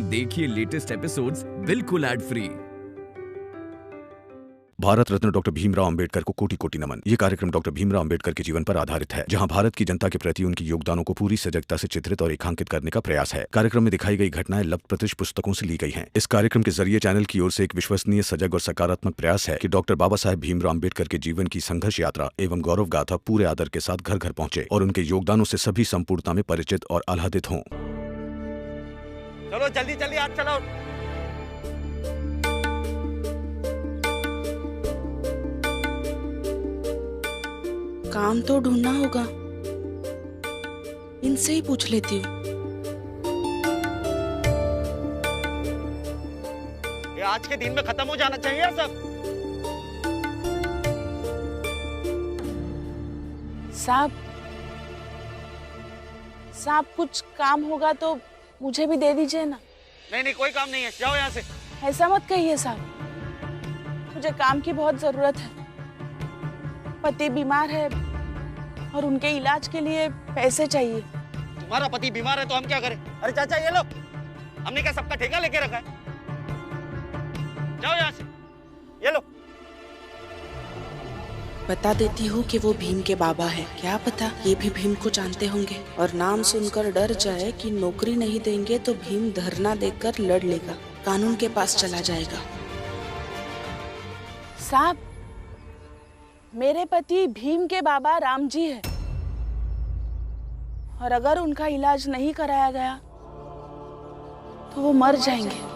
देखिए latest episodes बिल्कुल ad free. Bharat Ratna doctor Bhimrao Ambedkar को कोटि कोटि नमन। ये कार्यक्रम डॉक्टर भीमराव अंबेडकर के जीवन पर आधारित है, जहां भारत की जनता के प्रति उनके योगदानों को पूरी सजगता से चित्रित और रेखांकित करने का प्रयास है। कार्यक्रम में दिखाई गई घटनाएं लब्ध-प्रतिष्ठ पुस्तकों से ली गई हैं। इस कार्यक्रम के जरिए चैनल की ओर से एक विश्वसनीय, सजग और सकारात्मक प्रयास है कि डॉक्टर बाबा साहेब भीमराव अंबेडकर के जीवन की संघर्ष यात्रा एवं गौरव गाथा पूरे आदर के साथ घर घर पहुंचे और उनके योगदानों से सभी संपूर्णता में परिचित और आह्लादित हों। चलो जल्दी जल्दी हाथ चलाओ। काम तो ढूंढना होगा, इनसे ही पूछ लेती हूँ। ये आज के दिन में खत्म हो जाना चाहिए सब। साहब कुछ काम होगा तो मुझे भी दे दीजिए ना। नहीं कोई काम नहीं है, जाओ यहाँ से। ऐसा मत कहिए साहब, मुझे काम की बहुत जरूरत है। पति बीमार है और उनके इलाज के लिए पैसे चाहिए। तुम्हारा पति बीमार है तो हम क्या करें? अरे चाचा ये लो, हमने क्या सबका ठेका लेके रखा है? जाओ यहाँ से, ये लो। बता देती हूँ कि वो भीम के बाबा है। क्या पता ये भी भीम को जानते होंगे और नाम सुनकर डर जाए कि नौकरी नहीं देंगे तो भीम धरना देकर लड़ लेगा, कानून के पास चला जाएगा। साहब, मेरे पति भीम के बाबा राम जी है और अगर उनका इलाज नहीं कराया गया तो वो मर जाएंगे।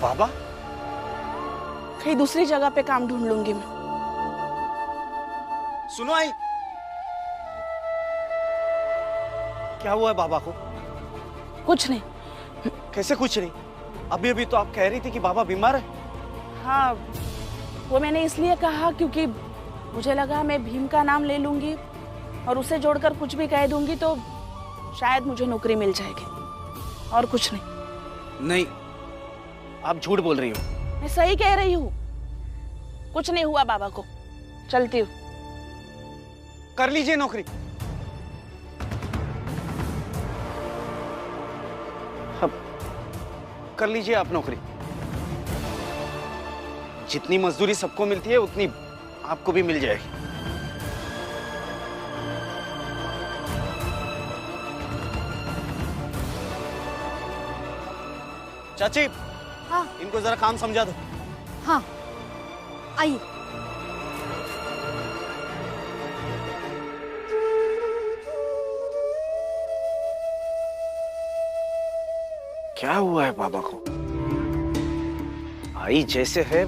बाबा? कहीं दूसरी जगह पे काम ढूंढ लूंगी मैं। सुनो आई, क्या हुआ है बाबा को? कुछ नहीं। कैसे कुछ नहीं? अभी अभी तो आप कह रही थी कि बाबा बीमार है। हाँ, वो मैंने इसलिए कहा क्योंकि मुझे लगा मैं भीम का नाम ले लूंगी और उसे जोड़कर कुछ भी कह दूंगी तो शायद मुझे नौकरी मिल जाएगी, और कुछ नहीं। नहीं, आप झूठ बोल रही हो। मैं सही कह रही हूँ, कुछ नहीं हुआ बाबा को। चलती हूँ। कर लीजिए नौकरी। अब कर लीजिए आप नौकरी। जितनी मजदूरी सबको मिलती है उतनी आपको भी मिल जाएगी। चाची, हाँ, इनको जरा काम समझा दो। हाँ, आइए। क्या हुआ है बाबा को? आई जैसे है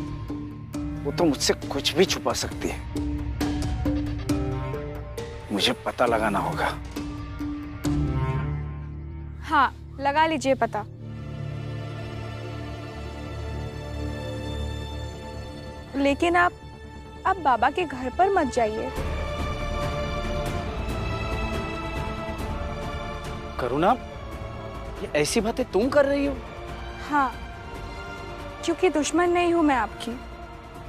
वो तो मुझसे कुछ भी छुपा सकती है। मुझे पता लगाना होगा। हाँ, लगा लीजिए पता। लेकिन आप बाबा के घर पर मत जाइए। करुणा, ये ऐसी बातें तुम कर रही हो? हाँ, क्योंकि दुश्मन नहीं हूं मैं आपकी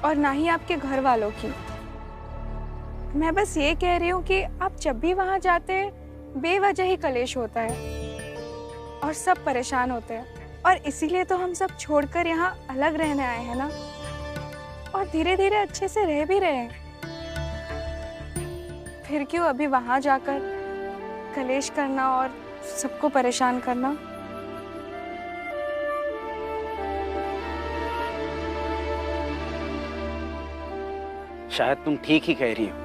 और ना ही आपके घर वालों की। मैं बस ये कह रही हूँ कि आप जब भी वहां जाते हैं बेवजह ही कलेश होता है और सब परेशान होते हैं, और इसीलिए तो हम सब छोड़कर यहाँ अलग रहने आए हैं ना, और धीरे धीरे अच्छे से रह भी रहे हैं। फिर क्यों अभी वहां जाकर कलेश करना और सबको परेशान करना? शायद तुम ठीक ही कह रही हो।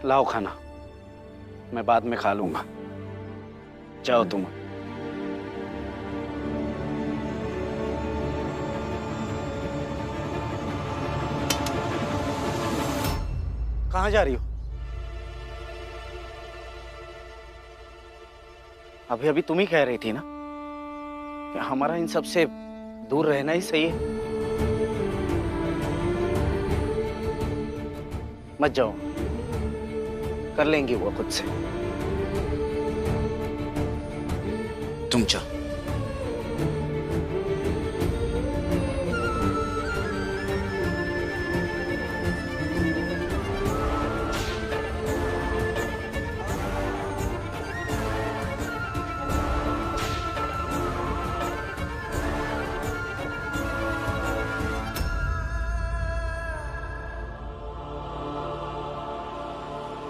लाओ खाना, मैं बाद में खा लूंगा। जाओ तुम। कहाँ जा रही हो? अभी अभी तुम ही कह रही थी ना कि हमारा इन सब से दूर रहना ही सही है। मत जाओ, कर लेंगी वो खुद से। तुम जाओ।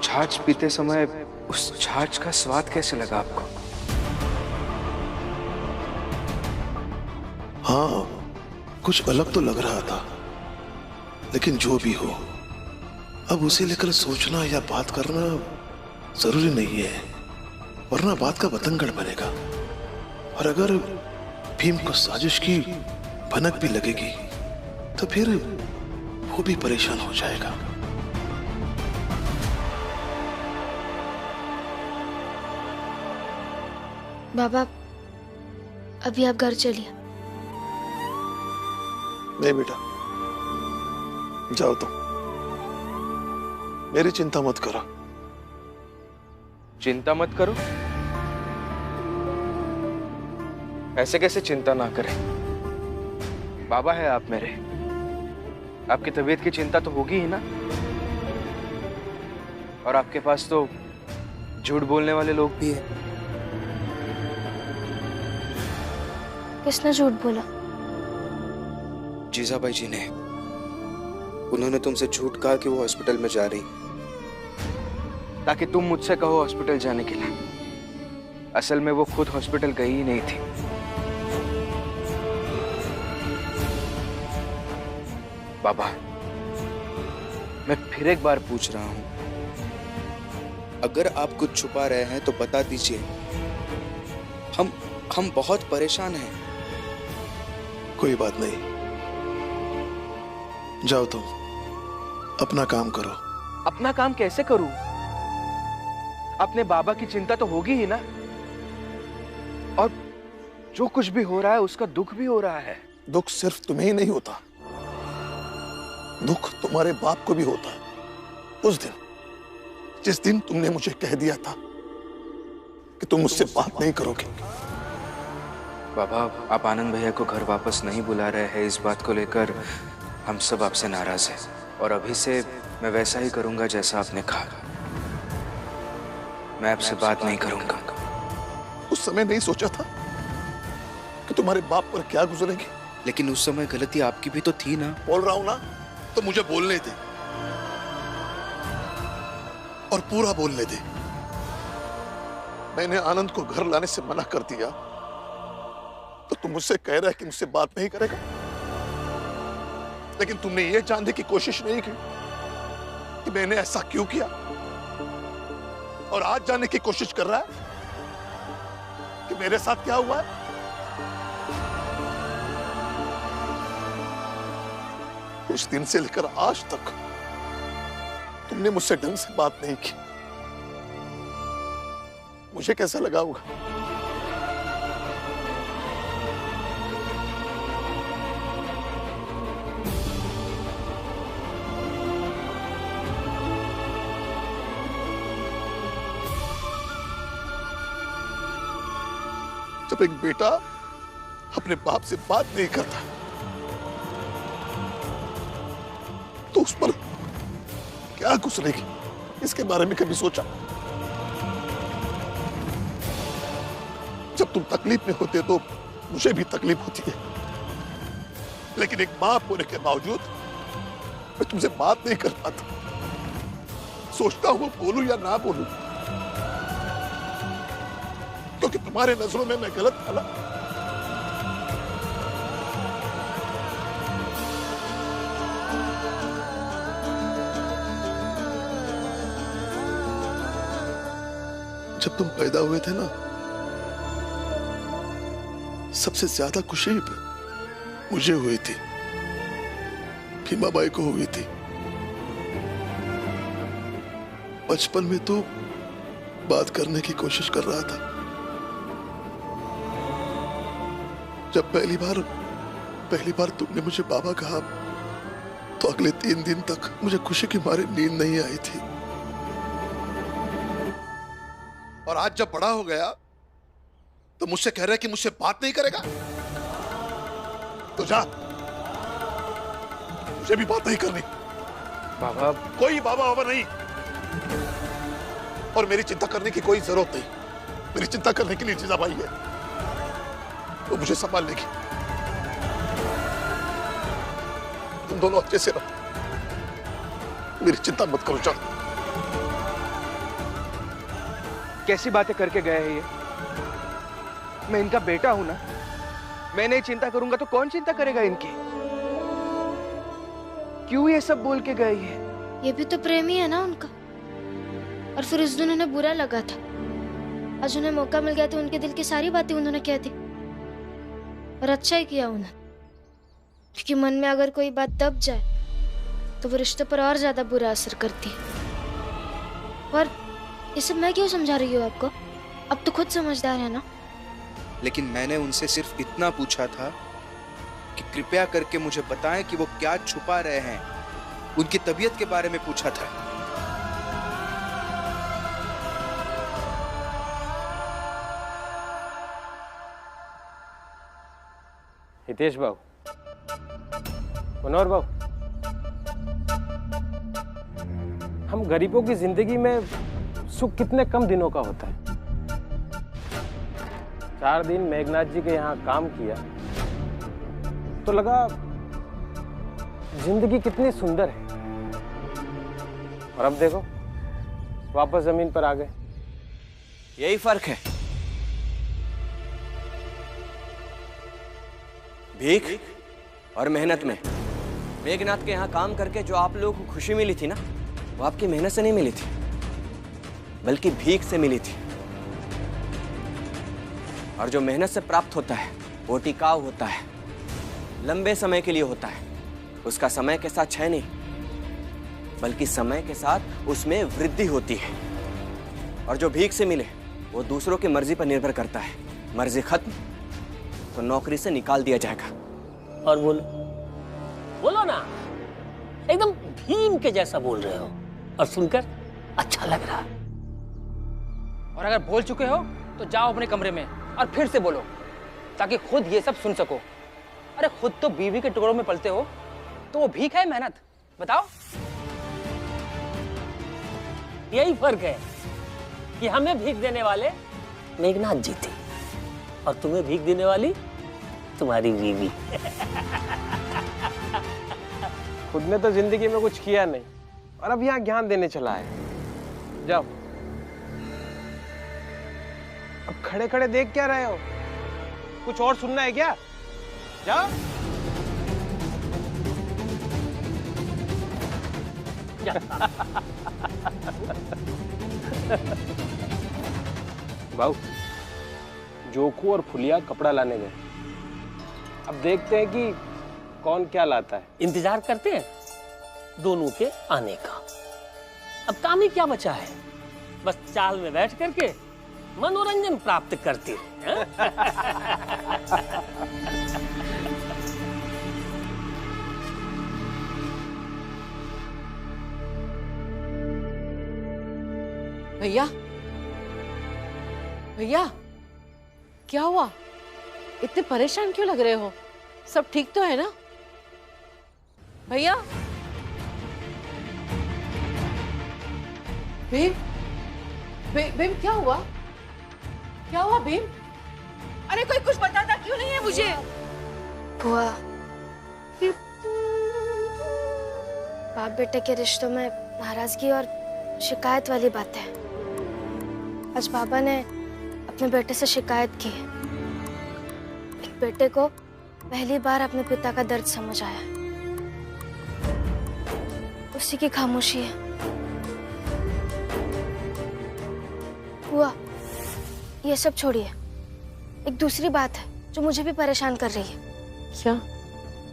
छाछ पीते समय उस छाछ का स्वाद कैसे लगा आपको? हाँ, कुछ अलग तो लग रहा था, लेकिन जो भी हो, अब उसे लेकर सोचना या बात करना जरूरी नहीं है, वरना बात का बतंगड़ बनेगा। और अगर भीम को साजिश की भनक भी लगेगी तो फिर वो भी परेशान हो जाएगा। बाबा, अभी आप घर चलिए। नहीं बेटा, जाओ तुम, मेरी चिंता मत करो। चिंता मत करो? ऐसे कैसे चिंता ना करें? बाबा है आप मेरे, आपकी तबीयत की चिंता तो होगी ही ना। और आपके पास तो झूठ बोलने वाले लोग भी हैं। किसने झूठ बोला? जीजाबाई जी ने। उन्होंने तुमसे झूठ कहा कि वो हॉस्पिटल में जा रही, ताकि तुम मुझसे कहो हॉस्पिटल जाने के लिए। असल में वो खुद हॉस्पिटल गई ही नहीं थी। बाबा, मैं फिर एक बार पूछ रहा हूं, अगर आप कुछ छुपा रहे हैं तो बता दीजिए। हम बहुत परेशान हैं। कोई बात नहीं, जाओ तुम, अपना काम करो। अपना काम कैसे करूं? अपने बाबा की चिंता तो होगी ही ना। और जो कुछ भी हो रहा है उसका दुख भी हो रहा है। दुख सिर्फ तुम्हें ही नहीं होता, दुख तुम्हारे बाप को भी होता है। उस दिन, जिस दिन तुमने मुझे कह दिया था कि तुम मुझसे बात नहीं करोगे। बाबा, आप आनंद भैया को घर वापस नहीं बुला रहे हैं, इस बात को लेकर हम सब आपसे नाराज हैं। और अभी से मैं वैसा ही करूंगा जैसा आपने कहा। मैं आपसे बात नहीं करूंगा। उस समय नहीं सोचा था कि तुम्हारे बाप पर क्या गुजरेगी। लेकिन उस समय गलती आपकी भी तो थी ना। बोल रहा हूं ना, तो मुझे बोलने दे, और पूरा बोलने दे। मैंने आनंद को घर लाने से मना कर दिया, तो तुम मुझसे कह रहे कि मुझसे बात नहीं करेगा। लेकिन तुमने ये जानने की कोशिश नहीं की कि मैंने ऐसा क्यों किया, और आज जानने की कोशिश कर रहा है कि मेरे साथ क्या हुआ है। उस दिन से लेकर आज तक तुमने मुझसे ढंग से बात नहीं की। मुझे कैसा लगा होगा? जब एक बेटा अपने बाप से बात नहीं करता तो उस पर क्या गुजरेगी, इसके बारे में कभी सोचा? जब तुम तकलीफ में होते तो मुझे भी तकलीफ होती है, लेकिन एक बाप होने के बावजूद मैं तुमसे बात नहीं कर पाता। सोचता हूं बोलूं या ना बोलूं, क्योंकि तुम्हारे नजरों में मैं गलत था ना। जब तुम पैदा हुए थे ना, सबसे ज्यादा खुशी मुझे हुई थी, भीमाबाई को हुई थी। बचपन में तो बात करने की कोशिश कर रहा था। जब पहली बार तुमने मुझे बाबा कहा, तो अगले 3 दिन तक मुझे खुशी के मारे नींद नहीं आई थी। और आज जब बड़ा हो गया तो मुझसे कह रहा है कि मुझसे बात नहीं करेगा। तो जा, मुझे भी बात नहीं करनी। बाबा, कोई बाबा बाबा नहीं, और मेरी चिंता करने की कोई जरूरत नहीं। मेरी चिंता करने के लिए जीजाबाई है, वो मुझे संभाल लेगी। तुम दोनों अच्छे से रहो, मेरी चिंता मत करो। जाओ। कैसी बातें करके गए हैं ये? मैं इनका बेटा हूं ना। मैं नहीं चिंता करूंगा तो कौन चिंता करेगा इनकी? क्यों ये सब बोल के गए ये? ये भी तो प्रेमी है ना उनका। और फिर उस दिन उन्हें बुरा लगा था, आज उन्हें मौका मिल गया तो उनके दिल की सारी बातें उन्होंने कह दी। और अच्छा ही किया उन्होंने, क्योंकि मन में अगर कोई बात दब जाए तो वो रिश्ते पर और ज्यादा बुरा असर करती है। और ये सब मैं क्यों समझा रही हूँ आपको? अब तो खुद समझदार है ना। लेकिन मैंने उनसे सिर्फ इतना पूछा था कि कृपया करके मुझे बताएं कि वो क्या छुपा रहे हैं। उनकी तबीयत के बारे में पूछा था। हितेश बाबू, मनोहर बाबू, हम गरीबों की जिंदगी में सुख कितने कम दिनों का होता है। 4 दिन मेघनाथ जी के यहाँ काम किया तो लगा जिंदगी कितनी सुंदर है, और अब देखो वापस जमीन पर आ गए। यही फर्क है। भीख और मेहनत में। मेघनाथ के यहाँ काम करके जो आप लोगों को खुशी मिली थी ना, वो आपकी मेहनत से नहीं मिली थी, बल्कि भीख से मिली थी। और जो मेहनत से प्राप्त होता है वो टिकाऊ होता है, लंबे समय के लिए होता है। उसका समय के साथ क्षय नहीं, बल्कि समय के साथ उसमें वृद्धि होती है। और जो भीख से मिले वो दूसरों की मर्जी पर निर्भर करता है। मर्जी खत्म तो नौकरी से निकाल दिया जाएगा। और बोलो बोलो ना, एकदम भीम के जैसा बोल रहे हो और सुनकर अच्छा लग रहा। और अगर बोल चुके हो तो जाओ अपने कमरे में और फिर से बोलो, ताकि खुद ये सब सुन सको। अरे खुद तो बीवी के टुकड़ों में पलते हो, तो वो भीख है मेहनत? बताओ। यही फर्क है कि हमें भीख देने वाले मेघनाथ जी थे और तुम्हें भीख देने वाली तुम्हारी बीवी। खुद ने तो जिंदगी में कुछ किया नहीं और अब यहाँ ज्ञान देने चला है। जाओ। अब खड़े खड़े देख क्या रहे हो? कुछ और सुनना है क्या? जाओ। बाबू, जोकू और फुलिया कपड़ा लाने गए। अब देखते हैं कि कौन क्या लाता है। इंतजार करते हैं दोनों के आने का। अब काम ही क्या बचा है, बस चाल में बैठ करके मनोरंजन प्राप्त करते हैं। भैया, भैया, क्या हुआ? इतने परेशान क्यों लग रहे हो? सब ठीक तो है ना भैया? भीम, भीम क्या हुआ? क्या हुआ भीम? अरे कोई कुछ बताता क्यों नहीं है मुझे? बुआ, बाप बेटे के रिश्तों में नाराजगी और शिकायत वाली बात है। आज बाबा ने अपने बेटे से शिकायत की। एक बेटे को पहली बार अपने पिता का दर्द समझ आया, उसी की खामोशी है। बुआ, ये सब छोड़िए, एक दूसरी बात है जो मुझे भी परेशान कर रही है। क्या?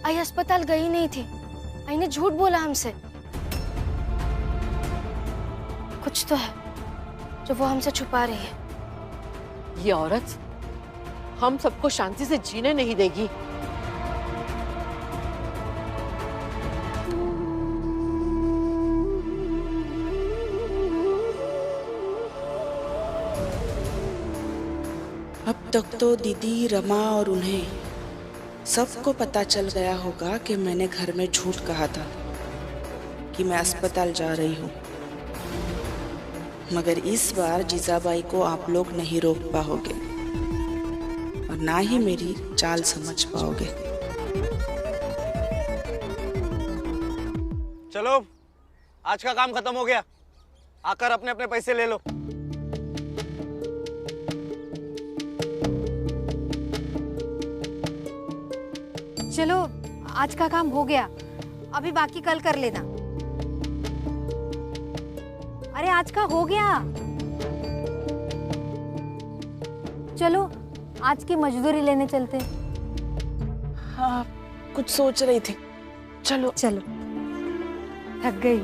आई अस्पताल गई नहीं थी, आई ने झूठ बोला हमसे। कुछ तो है जो वो हमसे छुपा रही है। ये औरत हम सबको शांति से जीने नहीं देगी। अब तक तो दीदी, रमा और उन्हें सबको पता चल गया होगा कि मैंने घर में झूठ कहा था कि मैं अस्पताल जा रही हूँ। मगर इस बार जीजाबाई को आप लोग नहीं रोक पाओगे और ना ही मेरी चाल समझ पाओगे। चलो, आज का काम खत्म हो गया, आकर अपने अपने पैसे ले लो। चलो, आज का काम हो गया, अभी बाकी कल कर लेना। अरे आज का हो गया, चलो आज की मजदूरी लेने चलते हैं। हाँ, कुछ सोच रही थी। चलो चलो, थक गई।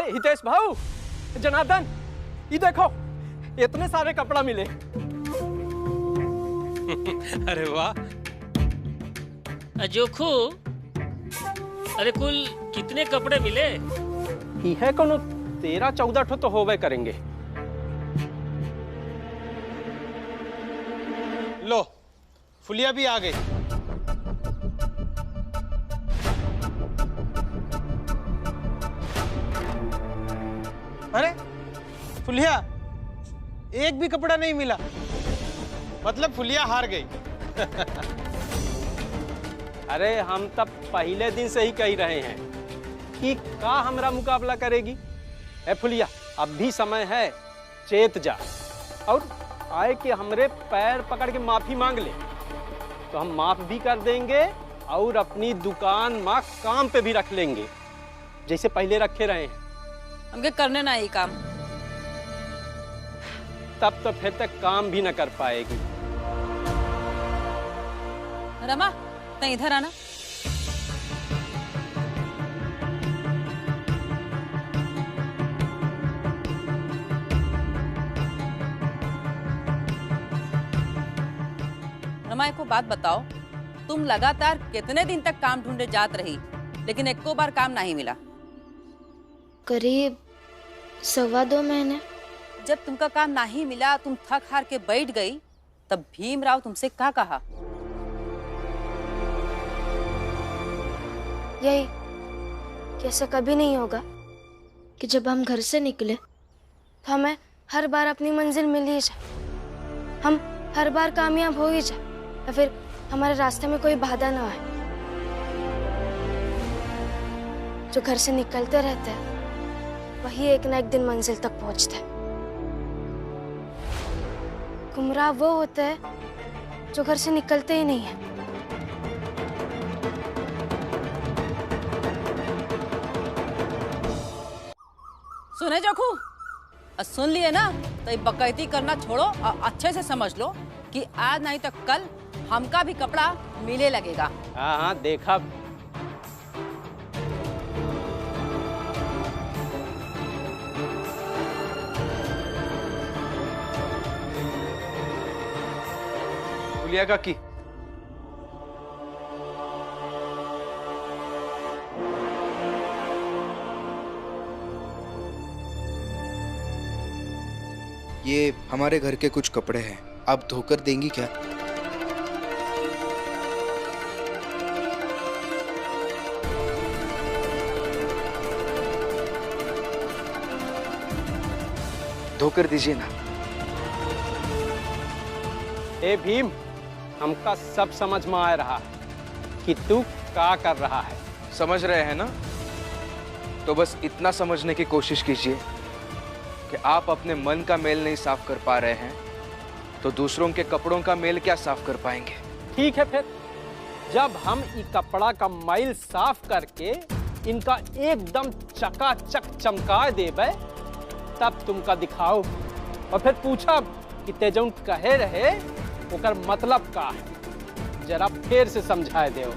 हितेश भाऊ, जनार्दन, ये देखो, इतने सारे कपड़ा मिले। अरे वाह अजोखू, अरे कुल कितने कपड़े मिले? है कोनो 13-14 ठो तो होवे करेंगे। लो, फुलिया भी आ गई। अरे फुलिया, एक भी कपड़ा नहीं मिला, मतलब फुलिया हार गई। अरे हम तब पहले दिन से ही कह रहे हैं कि का हमरा मुकाबला करेगी। ए फुलिया, अब भी समय है, चेत जा और आए कि हमरे पैर पकड़ के माफी मांग ले तो हम माफ भी कर देंगे और अपनी दुकान माँ काम पे भी रख लेंगे, जैसे पहले रखे रहे हैं। हमके करने ना ही काम। तब तो फिर तक काम भी न कर पाएगी। रमा, तै इधर आना। रमा, एको बात बताओ, तुम लगातार कितने दिन तक काम ढूंढे जात रही, लेकिन एको बार काम नहीं मिला? करीब 1.25 महीने। जब तुमका काम नहीं मिला, तुम थक हार के बैठ गई, तब भीमराव तुमसे क्या कहा? यही कि ऐसा कभी नहीं होगा कि जब हम घर से निकले तो हमें हर बार अपनी मंजिल मिल ही जाए, हम हर बार कामयाब हो ही जाए, या फिर हमारे रास्ते में कोई बाधा ना आए। जो घर से निकलते रहते हैं वही एक ना एक दिन मंजिल तक पहुंचते हैं। गुमराह वो होते हैं जो घर से निकलते ही नहीं है। सुने जोखू, सुन लिए ना, तो ये बकैती करना छोड़ो और अच्छे से समझ लो कि आज नहीं तो कल हमका भी कपड़ा मिले लगेगा। हाँ हाँ, देखा। फुलिया काकी, ये हमारे घर के कुछ कपड़े हैं, आप धोकर देंगी क्या? धोकर दीजिए ना। ए भीम, हमका सब समझ में आ रहा है कि तू क्या कर रहा है। समझ रहे हैं ना? तो बस इतना समझने की कोशिश कीजिए कि आप अपने मन का मेल नहीं साफ कर पा रहे हैं तो दूसरों के कपड़ों का मेल क्या साफ कर पाएंगे। ठीक है, फिर जब हम ये कपड़ा का मैल साफ करके इनका एकदम चकाचक चमका देबे तब तुमका दिखाओ। और फिर पूछा कि तेजौन कहे रहे ओकर मतलब का है, जरा फिर से समझाए दो।